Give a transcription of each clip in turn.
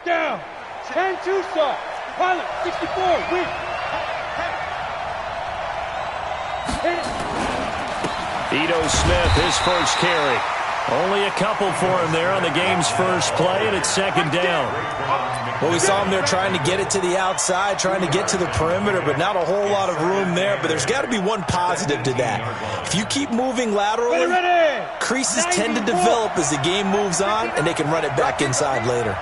down. 10-2 start. Pilot, 64, win. Ito Smith, his first carry. Only a couple for him there on the game's first play, and it's second down. Well, we saw him there trying to get it to the outside, trying to get to the perimeter, but not a whole lot of room there. But there's got to be one positive to that. If you keep moving laterally, creases tend to develop as the game moves on, and they can run it back inside later.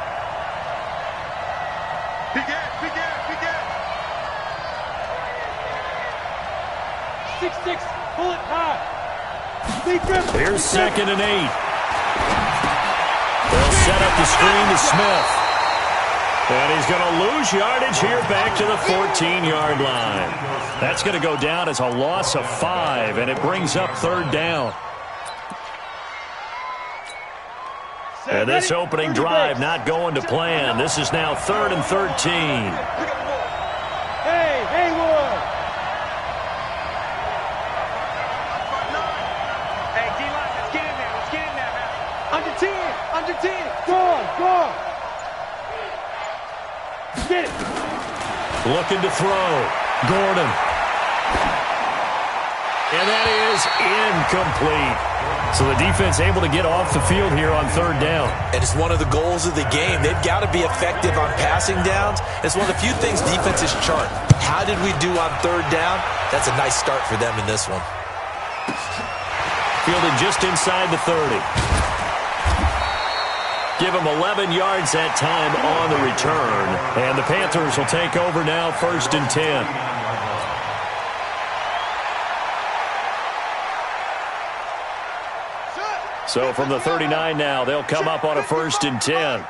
6-6, pull it high. Here's 2nd and 8. They'll set up the screen to Smith. And he's going to lose yardage here back to the 14-yard line. That's going to go down as a loss of 5, and it brings up 3rd down. And this opening drive not going to plan. This is now 3rd and 13. Hey, Haywood. Hey, D-line, let's get in there. Let's get in there, man. Under 10, under 10. Go on. Get it. Looking to throw. Gordon. And that is incomplete. So the defense able to get off the field here on 3rd down. And it's one of the goals of the game. They've got to be effective on passing downs. It's one of the few things defenses chart. How did we do on 3rd down? That's a nice start for them in this one. Fielded just inside the 30. Give him 11 yards that time on the return. And the Panthers will take over now, 1st and 10. So from the 39 now, they'll come up on a 1st and 10.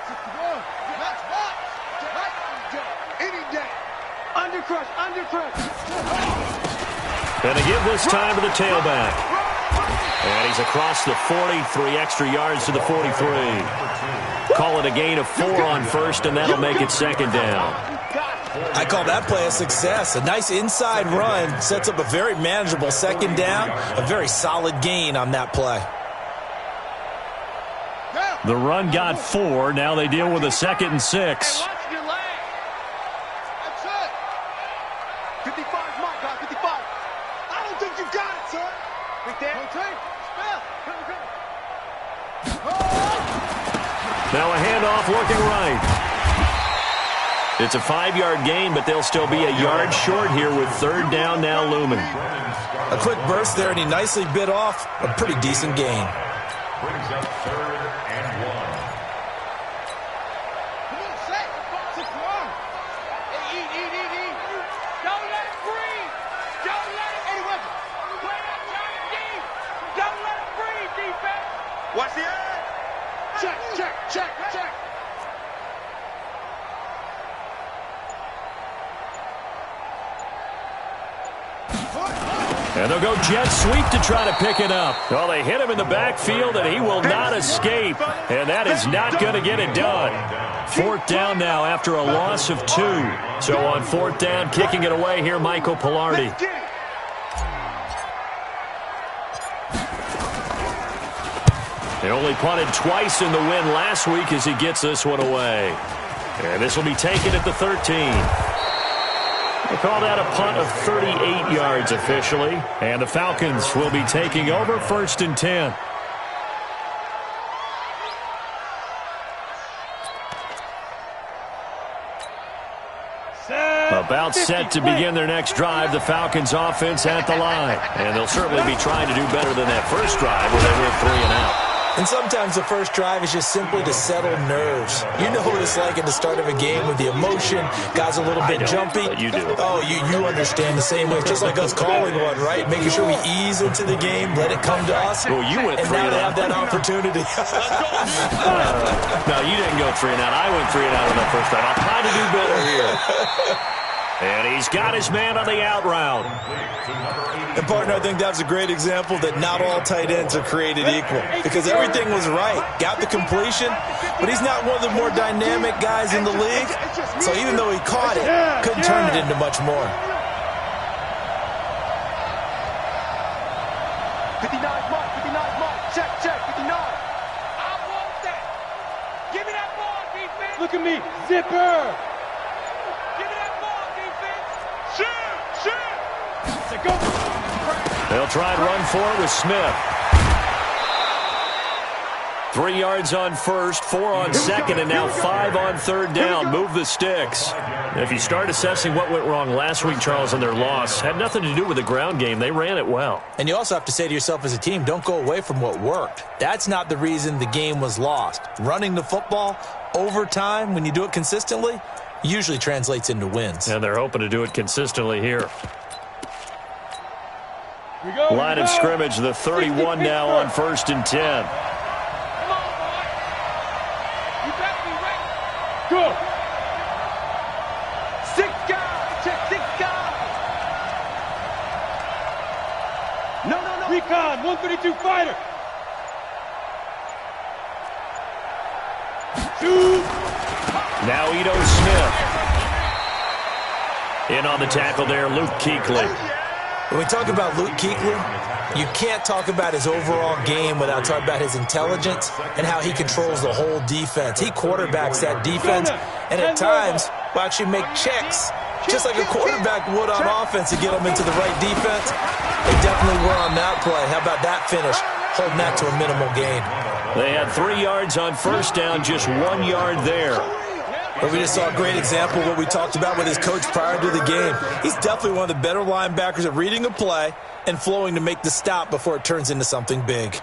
And they give this time to the tailback. And he's across the 40, 3 extra yards to the 43. Call it a gain of 4 on 1st, and that'll make it 2nd down. I call that play a success. A nice inside run sets up a very manageable 2nd down. A very solid gain on that play. The run got 4. Now they deal with a 2nd and 6. Now a handoff looking right. It's a 5-yard gain, but they'll still be a yard short here with 3rd down now looming. A quick burst there, and he nicely bit off a pretty decent gain. Brings up 3rd and 1. Come on, set. Hey, eat. Don't let it breathe. Don't let it. Hey, weapon. Play that time deep. Don't let it breathe, defense. Watch the eye. Check. And they'll go jet sweep to try to pick it up. Well, they hit him in the backfield, and he will not escape. And that is not going to get it done. 4th down now after a loss of 2. So on 4th down, kicking it away here, Michael Pilardi. They only punted twice in the win last week as he gets this one away. And this will be taken at the 13. They call that a punt of 38 yards officially. And the Falcons will be taking over 1st and 10. About set to begin their next drive, the Falcons offense at the line. And they'll certainly be trying to do better than that first drive where they went 3 and out. And sometimes the first drive is just simply to settle nerves. You know what it's like at the start of a game with the emotion. Guys a little bit jumpy. You do. Oh, you understand the same way. It's just like us calling one, right? Making sure we ease into the game, let it come to us. Well, you went 3 and now and they out. have that opportunity. No, you didn't go 3 and out. I went 3 and out on that first drive. I'll try to do better here. And he's got his man on the out route. And, partner, I think that's a great example that not all tight ends are created equal. Because everything was right. Got the completion, but he's not one of the more dynamic guys in the league. So even though he caught it, couldn't turn it into much more. 59 mark. Check, 59. I want that. Give me that ball, defense. Look at me. Zipper. Give me that ball, defense. Shoot. Go. They'll try and run for it with Smith. 3 yards on first, 4 on second, and now 5 on third down. Move the sticks. If you start assessing what went wrong last week, Charles, in their loss, had nothing to do with the ground game. They ran it well. And you also have to say to yourself as a team, don't go away from what worked. That's not the reason the game was lost. Running the football over time, when you do it consistently, usually translates into wins. And they're hoping to do it consistently here. Go, Line of scrimmage, the 31 now on 1st and 10. Go. 6 guys. Check 6 guys. No. Recon, 132 fighter. Shoot. Now Ito Smith. In on the tackle there, Luke Kuechly. When we talk about Luke Kuechly, you can't talk about his overall game without talking about his intelligence and how he controls the whole defense. He quarterbacks that defense, and at times will actually make checks, just like a quarterback would on offense to get them into the right defense. They definitely were on that play. How about that finish, holding that to a minimal gain? They had 3 yards on first down, just 1 yard there. But we just saw a great example of what we talked about with his coach prior to the game. He's definitely one of the better linebackers at reading a play and flowing to make the stop before it turns into something big.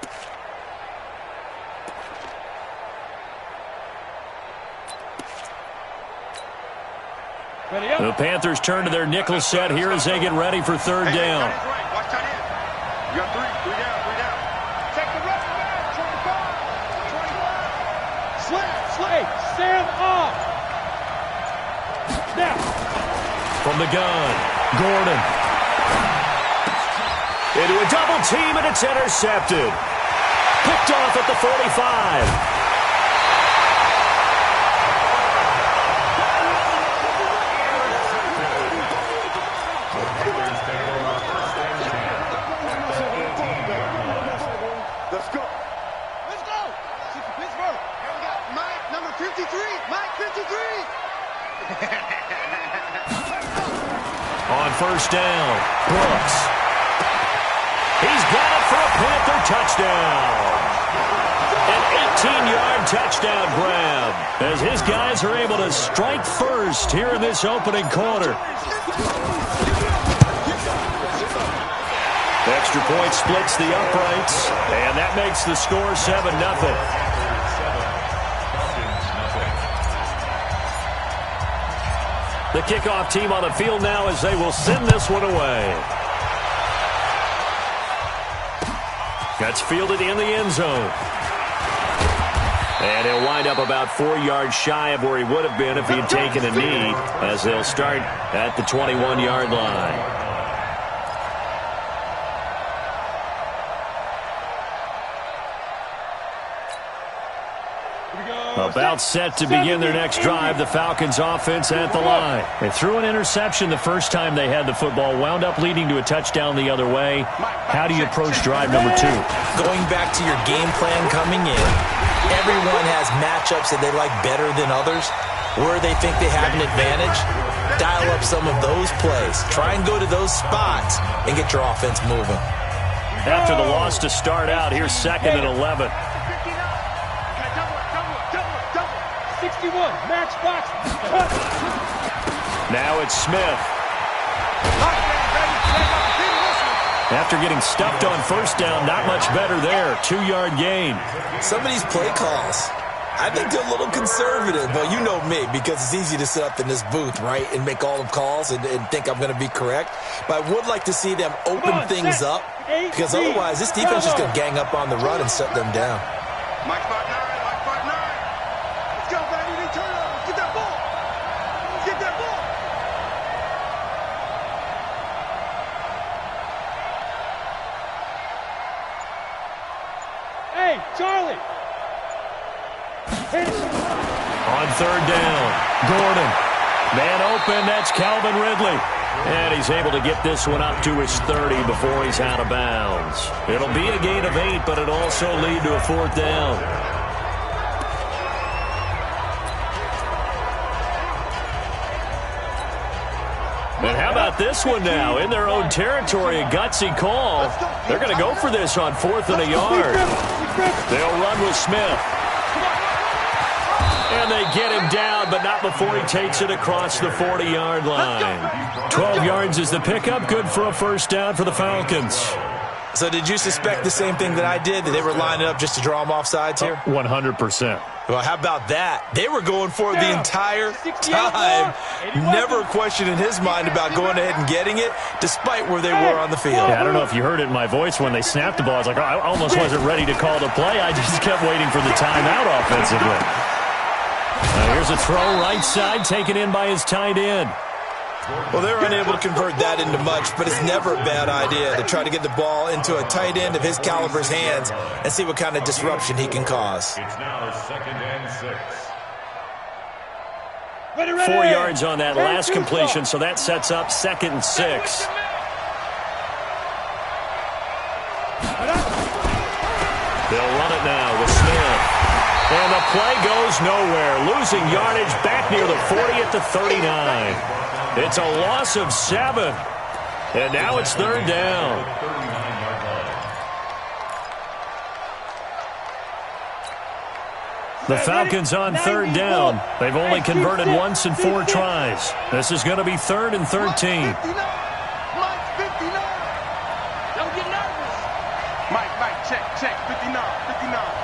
The Panthers turn to their nickel set here as they get ready for third down. Watch tight end. You got 3 down. Take the run back. 25. Slay. Sam off. Now. From the gun, Gordon. Into a double team, and it's intercepted. Picked off at the 45. Let's go. Pittsburgh. Here we got Mike, number 53. Mike, 53. On first down, Brooks. He's got it for a Panther touchdown. An 18-yard touchdown grab as his guys are able to strike first here in this opening quarter. Extra point splits the uprights, and that makes the score 7-0. The kickoff team on the field now as they will send this one away. That's fielded in the end zone. And he'll wind up about 4 yards shy of where he would have been if he had taken a knee, as they'll start at the 21-yard line. About set to begin their next drive, the Falcons offense at the line. They threw an interception the first time they had the football, wound up leading to a touchdown the other way. How do you approach drive number 2? Going back to your game plan coming in, everyone has matchups that they like better than others, where they think they have an advantage. Dial up some of those plays. Try and go to those spots and get your offense moving. After the loss to start out, here's 2nd and 11. 61, match box. Now it's Smith. After getting stuffed on first down, not much better there. 2-yard gain. Some of these play calls, I think they're a little conservative, but you know me, because it's easy to sit up in this booth, right, and make all the calls and think I'm going to be correct. But I would like to see them open things up, because otherwise this defense is going to gang up on the run and shut them down. Mike 5'9", Mike 5'9". Let's go, baby. They turn it over. Get that ball. Get that ball. Hey, Charlie. On third down, Gordon. Man open, that's Calvin Ridley. And he's able to get this one up to his 30 before he's out of bounds. It'll be a gain of 8, but it'll also lead to a 4th down. And how about this one now? In their own territory, a gutsy call. They're going to go for this on 4th and a yard. They'll run with Smith. And they get him down, but not before he takes it across the 40-yard line. 12 yards is the pickup. Good for a first down for the Falcons. So did you suspect the same thing that I did, that they were lining up just to draw him off sides here? 100%. Well, how about that? They were going for it the entire time. Never a question in his mind about going ahead and getting it, despite where they were on the field. Yeah, I don't know if you heard it in my voice when they snapped the ball. I was like, oh, I almost wasn't ready to call the play. I just kept waiting for the timeout offensively. Here's a throw right side, taken in by his tight end. Well, they're unable to convert that into much, but it's never a bad idea to try to get the ball into a tight end of his caliber's hands and see what kind of disruption he can cause. It's now 2nd and 6. 4 yards on that last completion, so that sets up 2nd and 6. They'll run it now with Smith. And the play goes nowhere, losing yardage back near the 40 at the 39. It's a loss of 7. And now it's 3rd down. The Falcons on 3rd down. They've only converted once in 4 tries. This is going to be 3rd and 13. Don't get nervous. Mike, check, 59.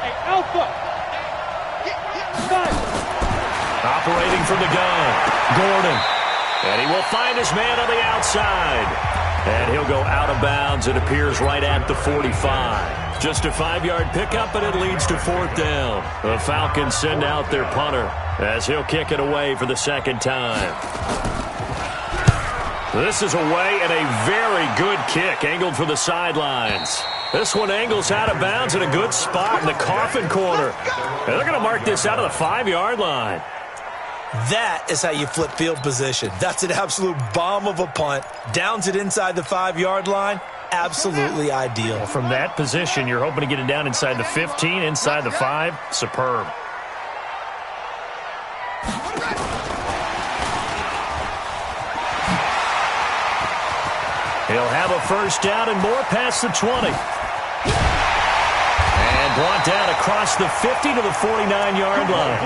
Hey, Alpha. Operating from the gun, Gordon. And he will find his man on the outside. And he'll go out of bounds. It appears right at the 45. Just a 5-yard pickup, and it leads to 4th down. The Falcons send out their punter as he'll kick it away for the 2nd time. This is away and a very good kick angled for the sidelines. This one angles out of bounds in a good spot in the coffin corner. And they're going to mark this out of the 5-yard line. That is how you flip field position. That's an absolute bomb of a punt. Downs it inside the 5-yard line. Absolutely ideal. From that position, you're hoping to get it down inside the 15, inside the 5. Superb. He'll have a first down and more past the 20. And brought down across the 50 to the 49-yard line.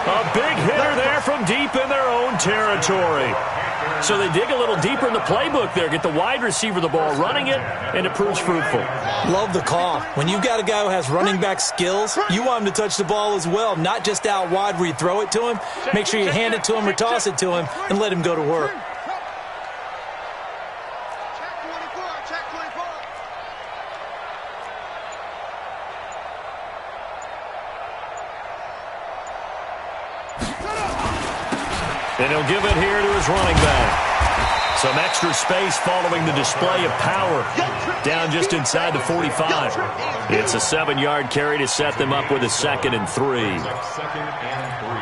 A big hitter there from deep in their own territory. So they dig a little deeper in the playbook there, get the wide receiver the ball, running it, and it proves fruitful. Love the call. When you've got a guy who has running back skills, you want him to touch the ball as well, not just out wide where you throw it to him. Make sure you hand it to him or toss it to him and let him go to work. And he'll give it here to his running back. Some extra space following the display of power. Down just inside the 45. It's a 7-yard carry to set them up with a 2nd and 3. 2nd and 3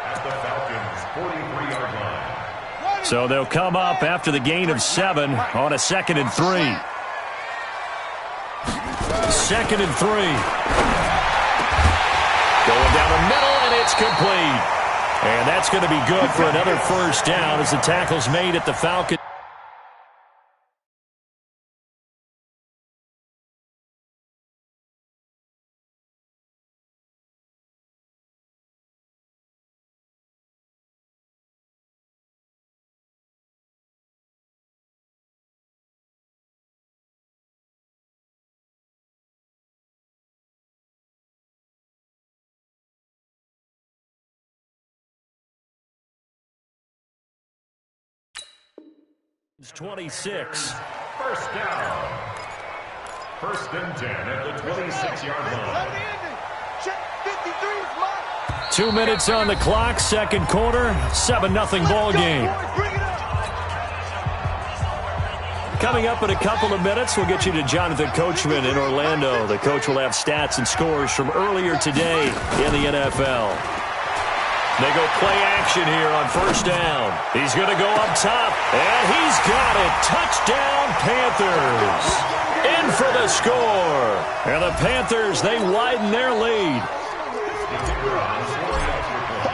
at the Falcons' 43-yard line. So they'll come up after the gain of 7 on a 2nd and 3. 2nd and 3. Going down the middle, and it's complete. And that's going to be good for another first down as the tackle's made at the Falcons. It's 26. First down. 1st and 10 at the 26-yard line. 2 minutes on the clock, 2nd quarter, 7-0 ball game. Coming up in a couple of minutes, we'll get you to Jonathan Coachman in Orlando. The coach will have stats and scores from earlier today in the NFL. They go play action here on 1st down. He's going to go up top, and he's got it. Touchdown, Panthers. In for the score. And the Panthers, they widen their lead.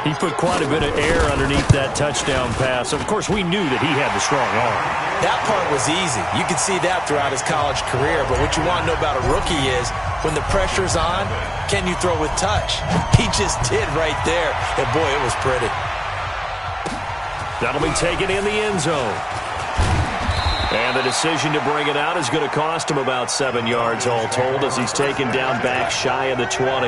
He put quite a bit of air underneath that touchdown pass. Of course, we knew that he had the strong arm. That part was easy. You could see that throughout his college career. But what you want to know about a rookie is when the pressure's on, can you throw with touch? He just did right there. And, boy, it was pretty. That'll be taken in the end zone. And the decision to bring it out is going to cost him about 7 yards all told as he's taken down back shy of the 20.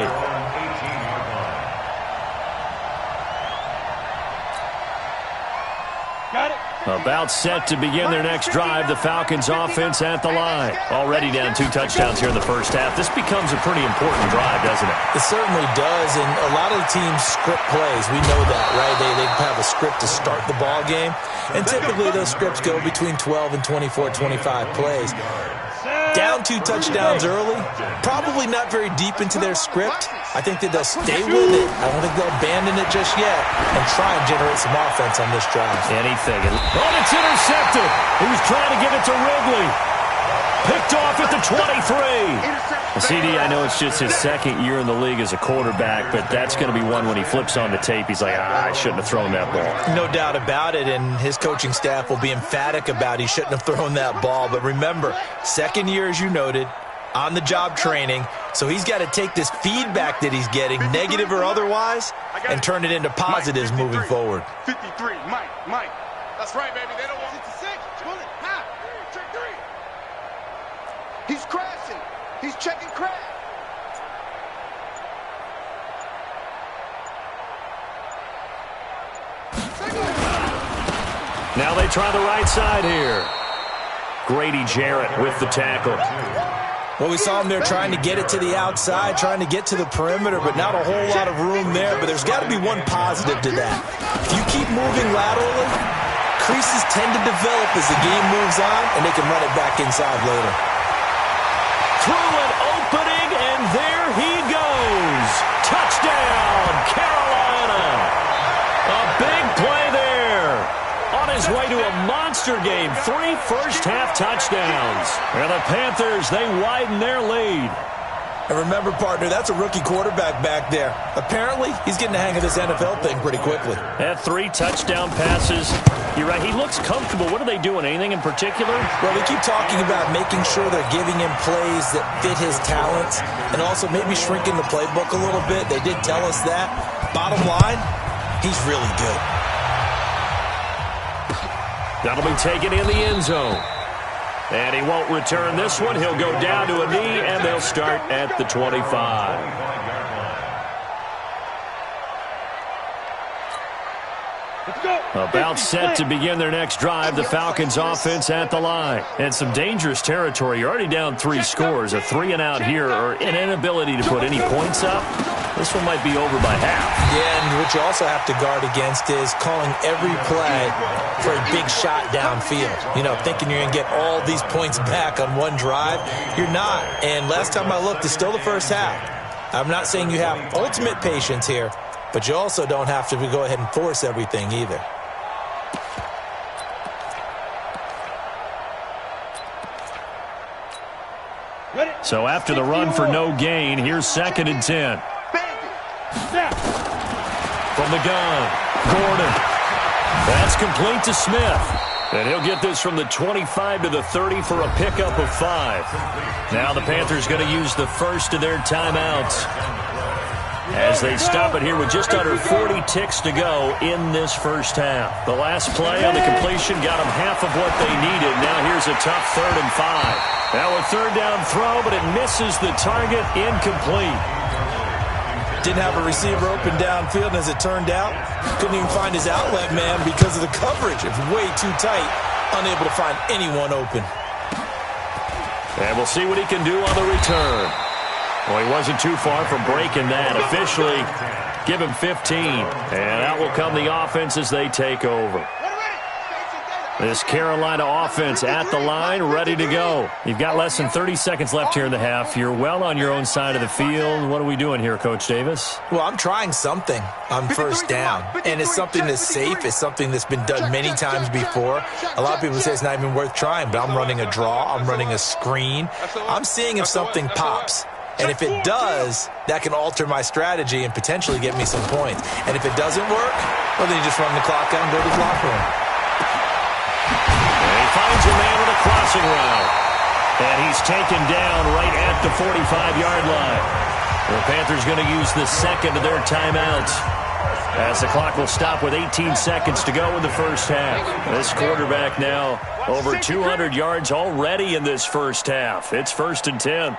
About set to begin their next drive, the Falcons offense at the line. Already down 2 touchdowns here in the first half. This becomes a pretty important drive, doesn't it? It certainly does, and a lot of the teams script plays. We know that, right? They have a script to start the ball game, and typically those scripts go between 12 and 24, 25 plays. Down 2 touchdowns early, probably not very deep into their script. I think that they'll stay with it. I don't think they'll abandon it just yet and try and generate some offense on this drive. Anything. Oh, it's intercepted. He was trying to give it to Ridley. Picked off at the 23. CD, I know it's just his second year in the league as a quarterback, but that's going to be one when he flips on the tape. He's like, I shouldn't have thrown that ball. No doubt about it, and his coaching staff will be emphatic about he shouldn't have thrown that ball. But remember, second year, as you noted, on-the-job training, so he's got to take this feedback that he's getting, negative or otherwise, and turn it into positives moving forward. 53, Mike. That's right, baby. They don't want 66. Pull it. Half. Check 3. He's crashing. He's checking crash. Now they try the right side here. Grady Jarrett with the tackle. Well, we saw him there trying to get it to the outside, trying to get to the perimeter, but not a whole lot of room there. But there's got to be one positive to that. If you keep moving laterally, creases tend to develop as the game moves on, and they can run it back inside later. Through an opening, and there he goes. Touchdown, Carolina. A big play there. On his way to a monster game, 3 first-half touchdowns. And the Panthers, they widen their lead. And remember, partner, that's a rookie quarterback back there. Apparently, he's getting the hang of this NFL thing pretty quickly. Had 3 touchdown passes. You're right, he looks comfortable. What are they doing, anything in particular? Well, we keep talking about making sure they're giving him plays that fit his talents and also maybe shrinking the playbook a little bit. They did tell us that. Bottom line, he's really good. That'll be taken in the end zone. And he won't return this one. He'll go down to a knee, and they'll start at the 25. About set to begin their next drive, the Falcons offense at the line. And some dangerous territory. You're already down 3 scores. A 3-and-out here, or an inability to put any points up. This one might be over by half. Yeah, and what you also have to guard against is calling every play for a big shot downfield. You know, thinking you're going to get all these points back on one drive. You're not. And last time I looked, it's still the first half. I'm not saying you have ultimate patience here, but you also don't have to go ahead and force everything either. So after the run for no gain, here's 2nd and 10. From the gun, Gordon. That's complete to Smith. And he'll get this from the 25 to the 30 for a pickup of 5. Now the Panthers going to use the first of their timeouts as they stop it here with just under 40 ticks to go in this first half. The last play on the completion got them half of what they needed. Now here's a tough 3rd and 5. Now a 3rd down throw, but it misses the target, incomplete. Didn't have a receiver open downfield, and as it turned out, couldn't even find his outlet man because of the coverage. It was way too tight, unable to find anyone open. And we'll see what he can do on the return. Well, he wasn't too far from breaking that. Officially, give him 15. And out will come the offense as they take over. This Carolina offense at the line, ready to go. You've got less than 30 seconds left here in the half. You're well on your own side of the field. What are we doing here, Coach Davis? Well, I'm trying something on first down, and it's something that's safe. It's something that's been done many times before. A lot of people say it's not even worth trying, but I'm running a draw. I'm running a screen. I'm seeing if something pops. And if it does, that can alter my strategy and potentially get me some points. And if it doesn't work, well, then you just run the clock out and go to the locker room. And he finds a man with a crossing route. And he's taken down right at the 45-yard line. The Panthers going to use the second of their timeouts, as the clock will stop with 18 seconds to go in the first half. This quarterback now over 200 yards already in this first half. It's 1st and 10.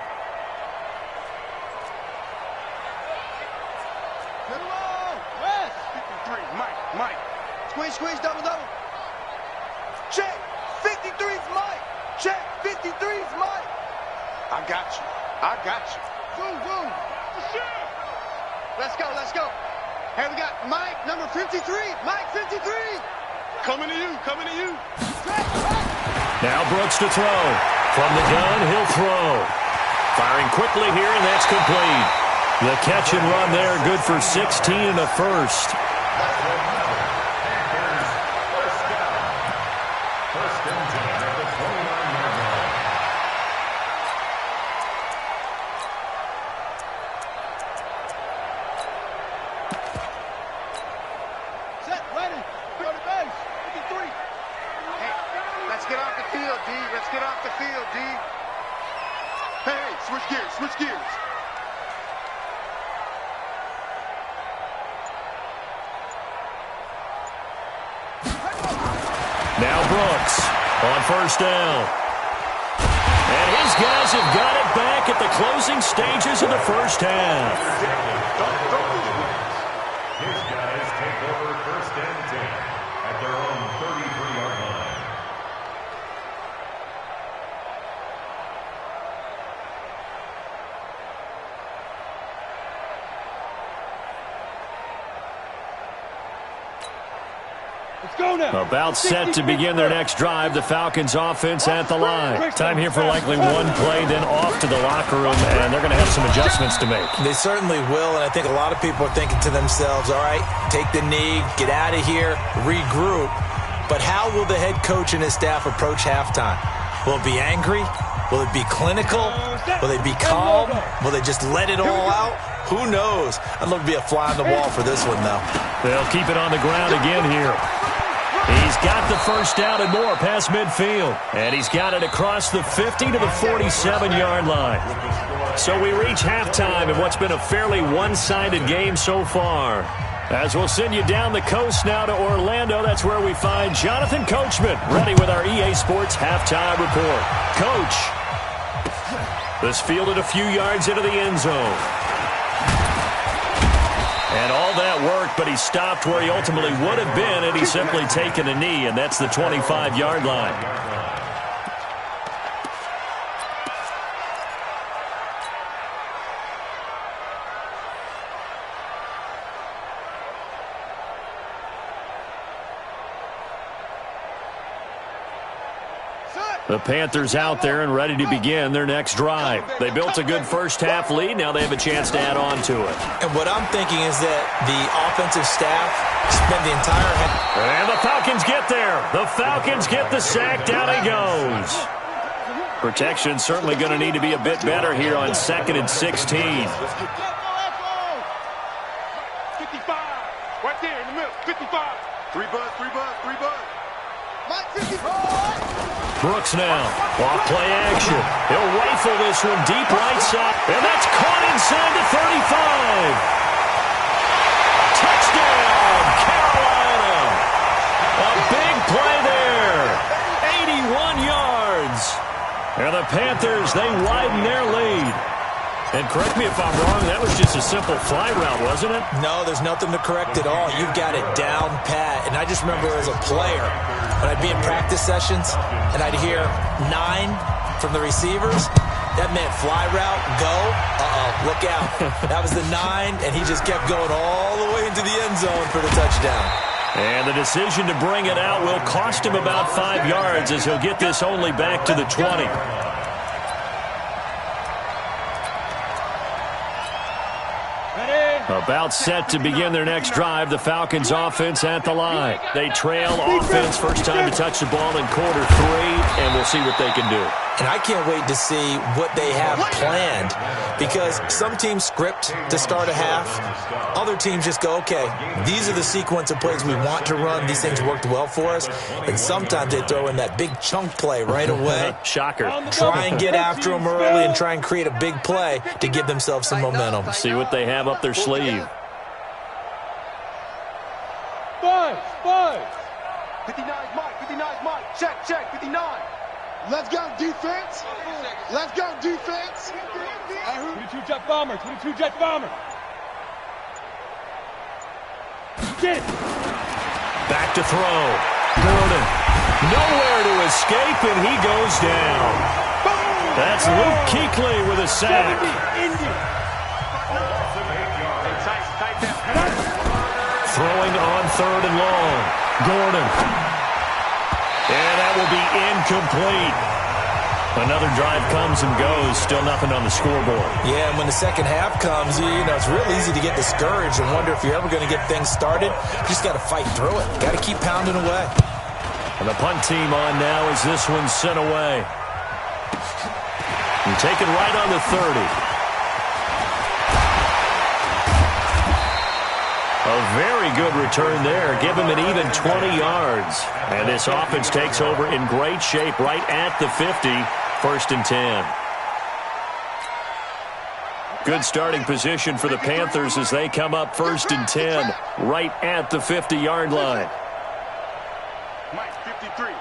Mike. Squeeze, double. Check. 53's Mike. Check. 53's Mike. I got you. Boom. Let's go. Hey, we got Mike, number 53. Mike, 53. Coming to you. Now Brooks to throw. From the gun, he'll throw. Firing quickly here, and that's complete. The catch and run there, good for 16 and a first. Switch gears. Now Brooks on first down. And his guys have got it back at the closing stages of the first half. His guys take over 1st and 10 at their own 33-yard line. About set to begin their next drive. The Falcons offense at the line. Time here for likely one play, then off to the locker room, and they're going to have some adjustments to make. They certainly will, and I think a lot of people are thinking to themselves, all right, take the knee, get out of here, regroup. But how will the head coach and his staff approach halftime? Will it be angry? Will it be clinical? Will they be calm? Will they just let it all out? Who knows? I'd love to be a fly on the wall for this one, though. They'll keep it on the ground again here. He's got the first down and more past midfield. And he's got it across the 50 to the 47-yard line. So we reach halftime in what's been a fairly one-sided game so far. As we'll send you down the coast now to Orlando, that's where we find Jonathan Coachman, ready with our EA Sports halftime report. Coach, this fielded a few yards into the end zone. And all that worked, but he stopped where he ultimately would have been had he simply taken a knee, and that's the 25-yard line. The Panthers out there and ready to begin their next drive. They built a good first-half lead. Now they have a chance to add on to it. And what I'm thinking is that the offensive staff spend the entire... And the Falcons get there. The Falcons get the sack. Down he goes. Protection certainly going to need to be a bit better here on 2nd and 16. 55. Right there in the middle. 55. Three buzz. Mike 55. Brooks now, off play action. He'll rifle this one deep right side, and that's caught inside the 35. Touchdown, Carolina. A big play there. 81 yards. And the Panthers, they widen their lead. And correct me if I'm wrong, that was just a simple fly route, wasn't it? No, there's nothing to correct at all. You've got it down pat. And I just remember as a player, when I'd be in practice sessions and I'd hear 9 from the receivers, that meant fly route, go, look out. That was the 9, and he just kept going all the way into the end zone for the touchdown. And the decision to bring it out will cost him about 5 yards as he'll get this only back to the 20. About set to begin their next drive, the Falcons offense at the line. They trail offense, first time to touch the ball in quarter 3, and we'll see what they can do. And I can't wait to see what they have planned, because some teams script to start a half. Other teams just go, okay, these are the sequence of plays we want to run. These things worked well for us. And sometimes they throw in that big chunk play right away. Shocker. Try and get after them early and try and create a big play to give themselves some momentum. See what they have up their sleeve. 59 Mike, 59 Mike. Check, 59. Let's go, defense. Let's go, defense. 22 jet bomber, 22 jet bomber. Get it. Back to throw. Gordon. Nowhere to escape, and he goes down. That's Luke Kuechly with a sack. Throwing on 3rd and long. Gordon. And that will be incomplete. Another drive comes and goes. Still nothing on the scoreboard. Yeah, and when the second half comes, you know, it's real easy to get discouraged and wonder if you're ever going to get things started. You just got to fight through it. Got to keep pounding away. And the punt team on now as this one's sent away. And taken right on the 30. A very good return there. Give him an even 20 yards. And this offense takes over in great shape right at the 50. 1st and 10. Good starting position for the Panthers as they come up 1st and 10 right at the 50-yard line. Mike, 53,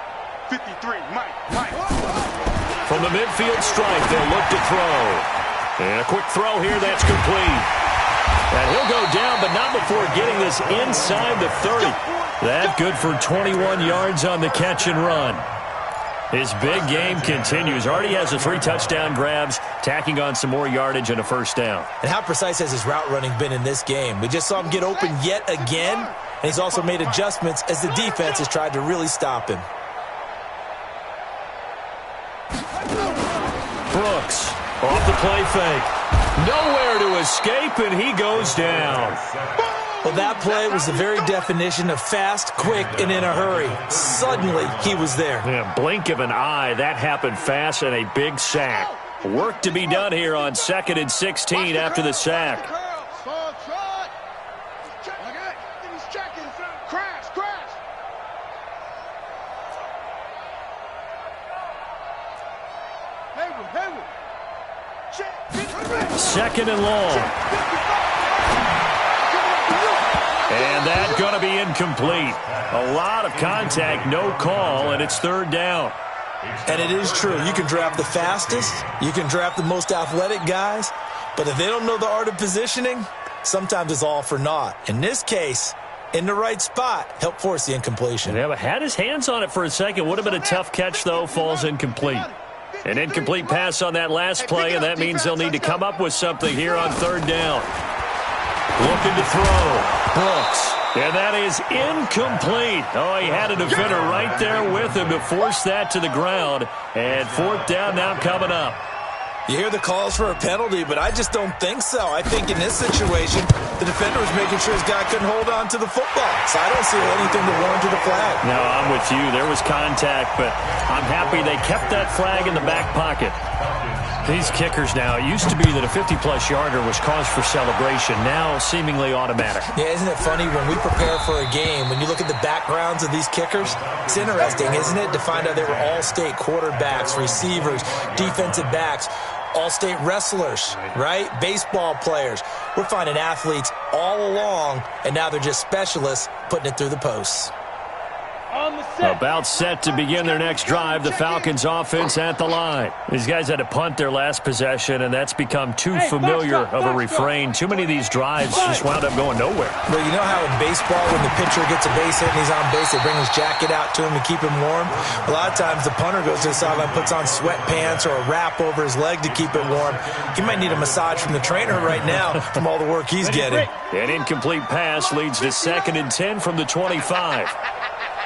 Mike. From the midfield stripe, they'll look to throw. And a quick throw here, that's complete. And he'll go down, but not before getting this inside the 30. That good for 21 yards on the catch and run. His big game continues. Already has the 3 touchdown grabs, tacking on some more yardage and a 1st down. And how precise has his route running been in this game? We just saw him get open yet again, and he's also made adjustments as the defense has tried to really stop him. Brooks off the play fake. Nowhere to escape, and he goes down. Well, that play was the very definition of fast, quick, and in a hurry. Suddenly, he was there. Yeah, blink of an eye. That happened fast and a big sack. Work to be done here on 2nd and 16 after the sack. Second and long. And that's going to be incomplete. A lot of contact, no call, and it's 3rd down. And it is true. You can draft the fastest. You can draft the most athletic guys. But if they don't know the art of positioning, sometimes it's all for naught. In this case, in the right spot, help force the incompletion. Yeah, but had his hands on it for a second. Would have been a tough catch, though. Falls incomplete. An incomplete pass on that last play, and that means they'll need to come up with something here on 3rd down. Looking to throw. Brooks. And that is incomplete. Oh, he had a defender right there with him to force that to the ground. And 4th down now coming up. You hear the calls for a penalty, but I just don't think so. I think in this situation, the defender was making sure his guy couldn't hold on to the football. So I don't see anything to warrant the flag. No, I'm with you. There was contact, but I'm happy they kept that flag in the back pocket. These kickers now, it used to be that a 50-plus yarder was cause for celebration. Now, seemingly automatic. Yeah, isn't it funny when we prepare for a game, when you look at the backgrounds of these kickers, it's interesting, isn't it, to find out they were all-state quarterbacks, receivers, defensive backs, all-state wrestlers, right? Baseball players. We're finding athletes all along, and now they're just specialists putting it through the posts. About set to begin their next drive, the Falcons offense at the line. These guys had to punt their last possession, and that's become too familiar of a refrain. Too many of these drives just wound up going nowhere. Well, you know how in baseball, when the pitcher gets a base hit and he's on base, they bring his jacket out to him to keep him warm? A lot of times the punter goes to the sideline, puts on sweatpants or a wrap over his leg to keep it warm. He might need a massage from the trainer right now from all the work he's getting. An incomplete pass leads to 2nd and 10 from the 25.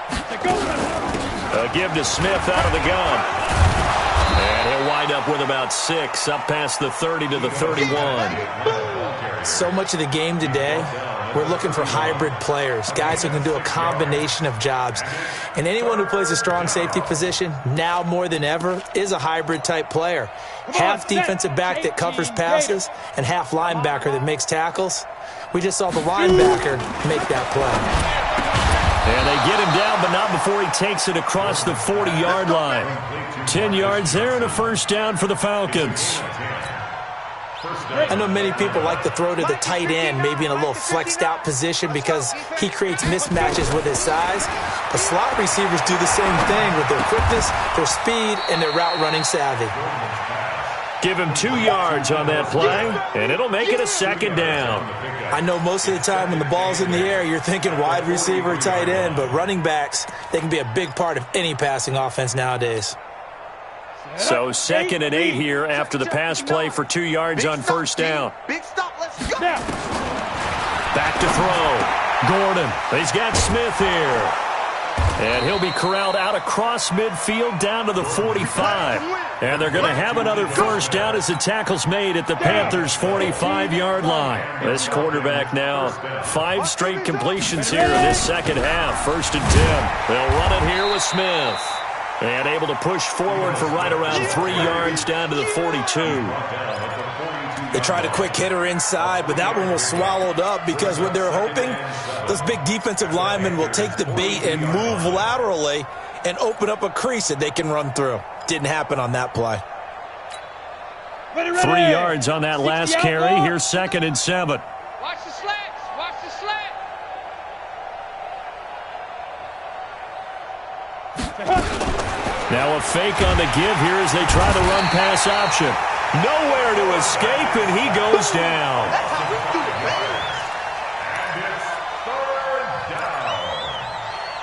A give to Smith out of the gun. And he'll wind up with about 6, up past the 30 to the 31. So much of the game today We're looking for hybrid players, guys who can do a combination of jobs. And anyone who plays a strong safety position, now more than ever, is a hybrid-type player. Half defensive back that covers passes and half linebacker that makes tackles. We just saw the linebacker make that play. And they get him down, but not before he takes it across the 40-yard line. 10 yards there and a first down for the Falcons. I know many people like to throw to the tight end, maybe in a little flexed out position because he creates mismatches with his size. But slot receivers do the same thing with their quickness, their speed, and their route running savvy. Give him 2 yards on that play, and it'll make it a second down. I know most of the time when the ball's in the air, you're thinking wide receiver, tight end, but running backs, they can be a big part of any passing offense nowadays. So 2nd and 8 here after the pass play for 2 yards on first down. Big stop, let's go. Back to throw. Gordon, he's got Smith here. And he'll be corralled out across midfield down to the 45. And they're going to have another first down as the tackle's made at the Panthers' 45-yard line. This quarterback now 5 straight completions here in this second half. 1st and 10. They'll run it here with Smith. And able to push forward for right around 3 yards down to the 42. They tried a quick hitter inside, but that one was swallowed up because what they're hoping, those big defensive linemen will take the bait and move laterally and open up a crease that they can run through. Didn't happen on that play. 3 yards on that last carry. Here's 2nd and 7. Watch the slats. Watch the slat. Now a fake on the give here as they try the run pass option. Nowhere to escape, and he goes down. That's how we do it, man. And it's 3rd down.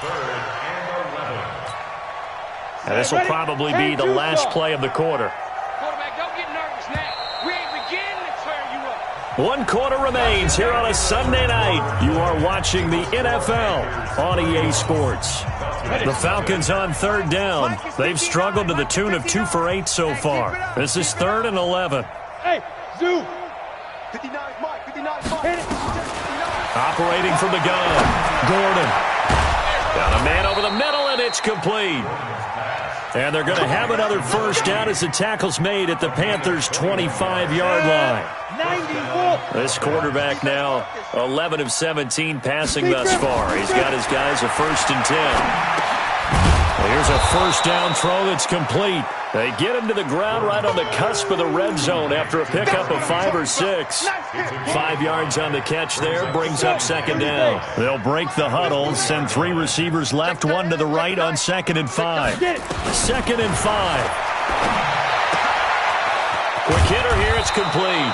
3rd and 11. And this will probably be the last play of the quarter. Quarterback, don't get nervous now. We ain't beginning to turn you up. 1 quarter remains here on a Sunday night. You are watching the NFL on EA Sports. The Falcons on 3rd down. They've struggled to the tune of 2 for 8 so far. This is 3rd and 11. Hey, Zoo. 59 Mike, 59 Mike. Operating from the gun. Gordon. Got a man over the middle, and it's complete. And they're going to have another first down as the tackle's made at the Panthers' 25-yard line. This quarterback now 11 of 17 passing thus far. He's got his guys a 1st and 10. Well, here's a first down throw that's complete. They get him to the ground right on the cusp of the red zone after a pickup of 5 or 6. 5 yards on the catch there, brings up 2nd down. They'll break the huddle, send 3 receivers left, 1 to the right on 2nd and 5. 2nd and 5. Quick hitter here, it's complete.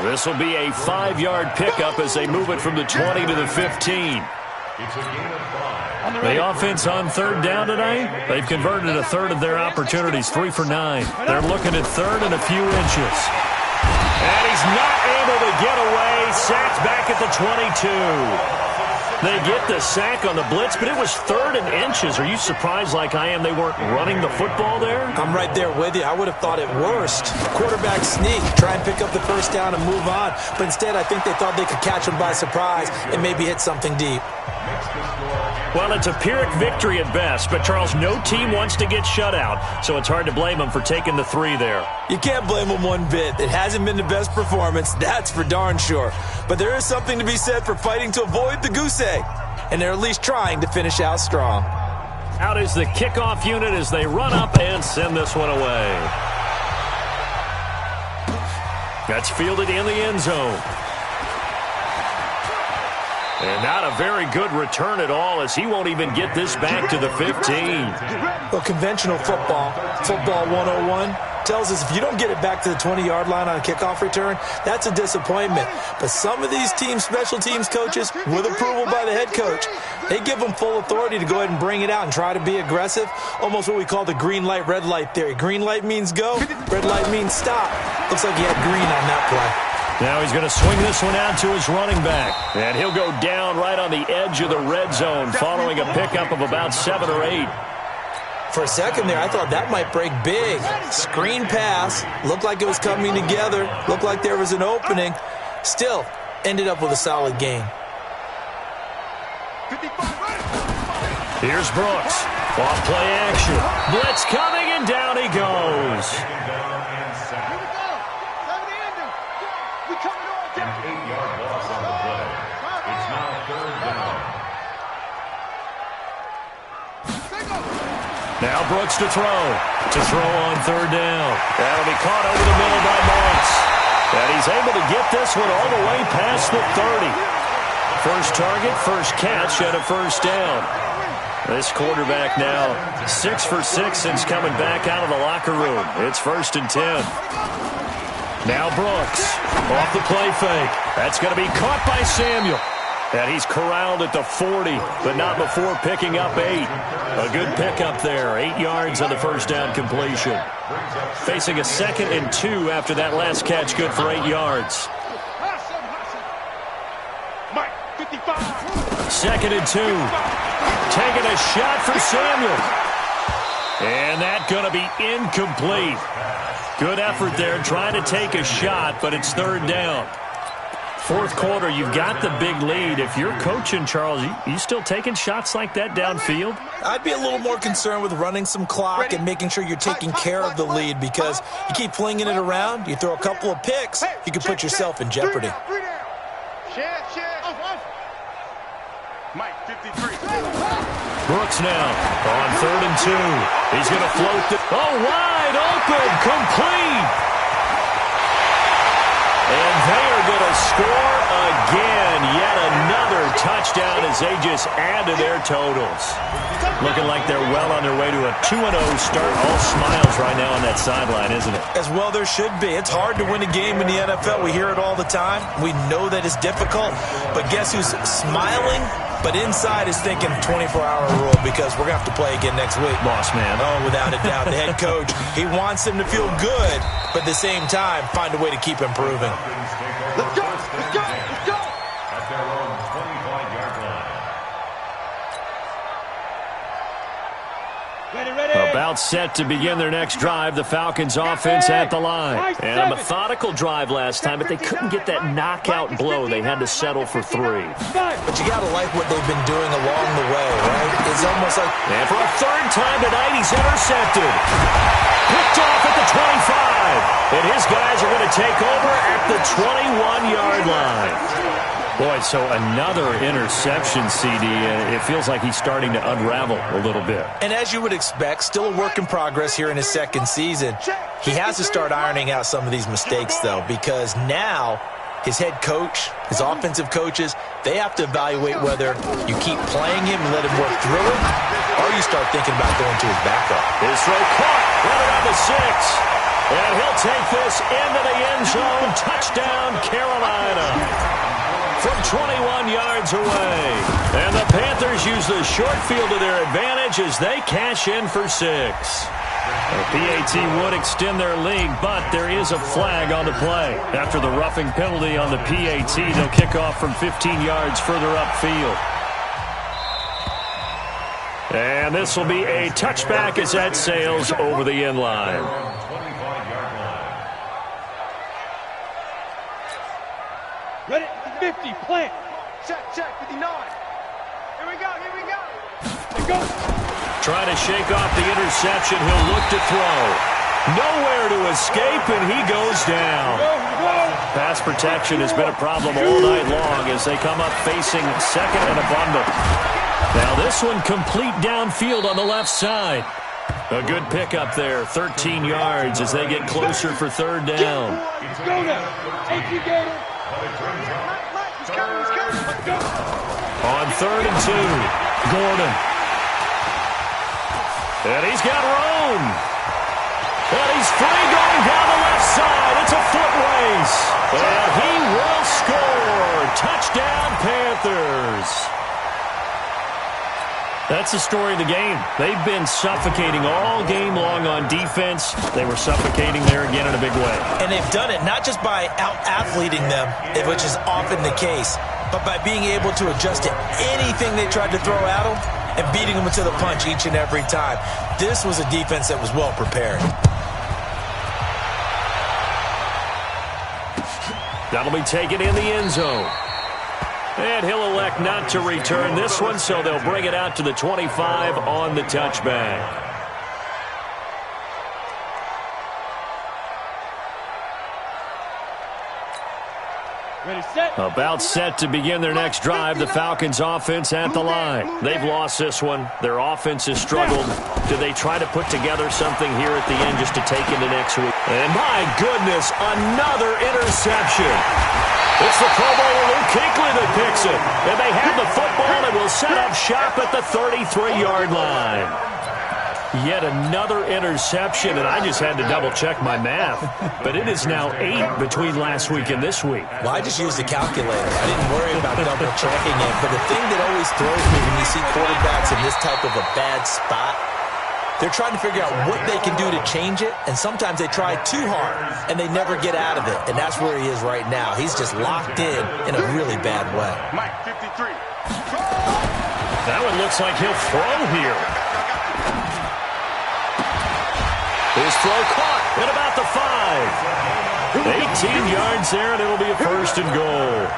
This will be a 5-yard pickup as they move it from the 20 to the 15. It's a gain of 5. The offense on 3rd down tonight, they've converted a third of their opportunities, 3 for 9. They're looking at 3rd and a few inches. And he's not able to get away. Sacked back at the 22. They get the sack on the blitz, but it was 3rd and inches. Are you surprised like I am they weren't running the football there? I'm right there with you. I would have thought at worst. Quarterback sneak, try and pick up the first down and move on. But instead, I think they thought they could catch him by surprise and maybe hit something deep. Well, it's a Pyrrhic victory at best, but Charles, no team wants to get shut out, so it's hard to blame them for taking the 3 there. You can't blame them one bit. It hasn't been the best performance, that's for darn sure. But there is something to be said for fighting to avoid the goose egg, and they're at least trying to finish out strong. Out is the kickoff unit as they run up and send this one away. That's fielded in the end zone. And not a very good return at all as he won't even get this back to the 15. Well, conventional football 101, tells us if you don't get it back to the 20-yard line on a kickoff return, that's a disappointment. But some of these team special teams coaches, with approval by the head coach, they give them full authority to go ahead and bring it out and try to be aggressive, almost what we call the green light, red light theory. Green light means go, red light means stop. Looks like he had green on that play. Now he's going to swing this one out to his running back. And he'll go down right on the edge of the red zone following a pickup of about 7 or 8. For a second there, I thought that might break big. Screen pass. Looked like it was coming together. Looked like there was an opening. Still, ended up with a solid gain. Here's Brooks. Off play action. Blitz coming, and down he goes. An 8-yard loss on the play. It's now 3rd down. Now Brooks to throw. To throw on 3rd down. That'll be caught over the middle by Moss. And he's able to get this one all the way past the 30. First target, first catch, and a 1st down. This quarterback now 6 for 6 since coming back out of the locker room. It's 1st and 10. Now Brooks off the play fake. That's going to be caught by Samuel. And he's corralled at the 40, but not before picking up 8. A good pickup there. 8 yards on the 1st down completion. Facing a 2nd and 2 after that last catch, good for 8 yards. 2nd and 2. Taking a shot for Samuel. And that's going to be incomplete. Good effort there trying to take a shot, but it's 3rd down. 4th quarter, you've got the big lead. If you're coaching, Charles, you still taking shots like that downfield? I'd be a little more concerned with running some clock and making sure you're taking care of the lead, because you keep flinging it around, you throw a couple of picks, you can put yourself in jeopardy. Mike, 53. Brooks now on 3rd and 2. He's going to float the... Oh, wide open, complete. And they are going to score again. Yet another touchdown as they just add to their totals. Looking like they're well on their way to a 2-0 start. All smiles right now on that sideline, isn't it? As well there should be. It's hard to win a game in the NFL. We hear it all the time. We know that it's difficult. But guess who's smiling? But inside is thinking 24-hour rule, because we're going to have to play again next week. Boss man. Oh, without a doubt. The head coach, he wants them to feel good, but at the same time, find a way to keep improving. Let's go, let's go, let's go. At their own 25-yard line. About set to begin their next drive. The Falcons offense at the line. And a methodical drive last time, but they couldn't get that knockout blow. They had to settle for 3. But you got to like what they've been doing along the way, right? It's almost like... And for a 3rd time tonight, he's intercepted. Picked off at the 25. And his guys are going to take over at the 21-yard line. Boy, so another interception, CD, and it feels like he's starting to unravel a little bit. And as you would expect, still a work in progress here in his 2nd season. He has to start ironing out some of these mistakes, though, because now his head coach, his offensive coaches, they have to evaluate whether you keep playing him and let him work through it, or you start thinking about going to his backup. His throw caught right around the 6. And he'll take this into the end zone. Touchdown, Carolina. From 21 yards away. And the Panthers use the short field to their advantage as they cash in for 6. The PAT would extend their lead, but there is a flag on the play. After the roughing penalty on the PAT, they'll kick off from 15 yards further upfield. And this will be a touchback as that sails over the end line. Ready? 50, plant. Check, 59. Here we go, here we go. Let's go. Trying to shake off the interception. He'll look to throw. Nowhere to escape, and he goes down. Pass protection has been a problem all night long as they come up facing 2nd and a bundle. Now this one complete downfield on the left side. A good pickup there, 13 yards as they get closer for 3rd down. Let's go now. Take you, Gator. On 3rd and 2, Gordon. And he's got room. And he's free going down the left side. It's a foot race. And he will score. Touchdown, Panthers. That's the story of the game. They've been suffocating all game long on defense. They were suffocating there again in a big way. And they've done it not just by out-athleting them, which is often the case, but by being able to adjust to anything they tried to throw at them and beating them to the punch each and every time. This was a defense that was well prepared. That'll be taken in the end zone. And he'll elect not to return this one, so they'll bring it out to the 25 on the touchback. About set to begin their next drive, the Falcons offense at the line. They've lost this one. Their offense has struggled. Do they try to put together something here at the end just to take into next week? And my goodness, another interception. It's the Pro Bowler Luke Kuechly that picks it. And they have the football and will set up shop at the 33-yard line. Yet another interception, and I just had to double-check my math. But it is now 8 between last week and this week. Well, I just used the calculator. I didn't worry about double-checking it. But the thing that always throws me when you see quarterbacks in this type of a bad spot, they're trying to figure out what they can do to change it, and sometimes they try too hard, and they never get out of it. And that's where he is right now. He's just locked in a really bad way. Mike, 53. That one looks like he'll throw here. His throw caught at about the 5. 18 yards there, and it'll be a first and goal.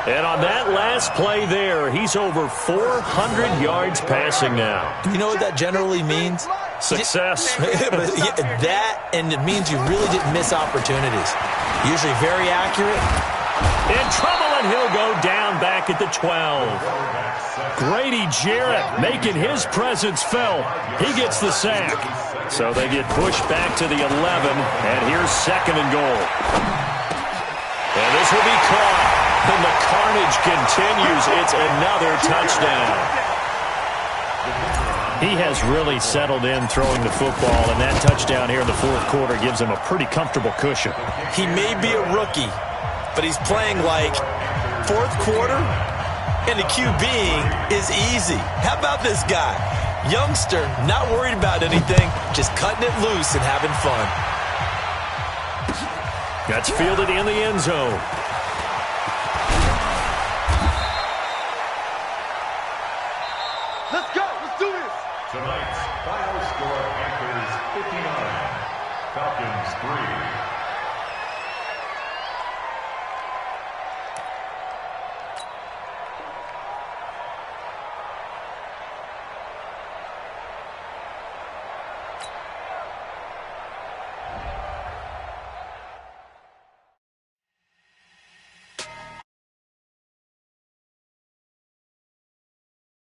And on that last play there, he's over 400 yards passing now. You know what that generally means? Success. That, and it means you really didn't miss opportunities. Usually very accurate. In trouble, and he'll go down back at the 12. Grady Jarrett making his presence felt. He gets the sack. So they get pushed back to the 11, and here's second and goal. And this will be caught, and the carnage continues. It's another touchdown. He has really settled in throwing the football, and that touchdown here in the fourth quarter gives him a pretty comfortable cushion. He may be a rookie, but he's playing like fourth quarter, and the QBing is easy. How about this guy? Youngster, not worried about anything, just cutting it loose and having fun. That's fielded in the end zone. Let's go. Let's do this. Tonight's final score, Panthers 59, Falcons 3.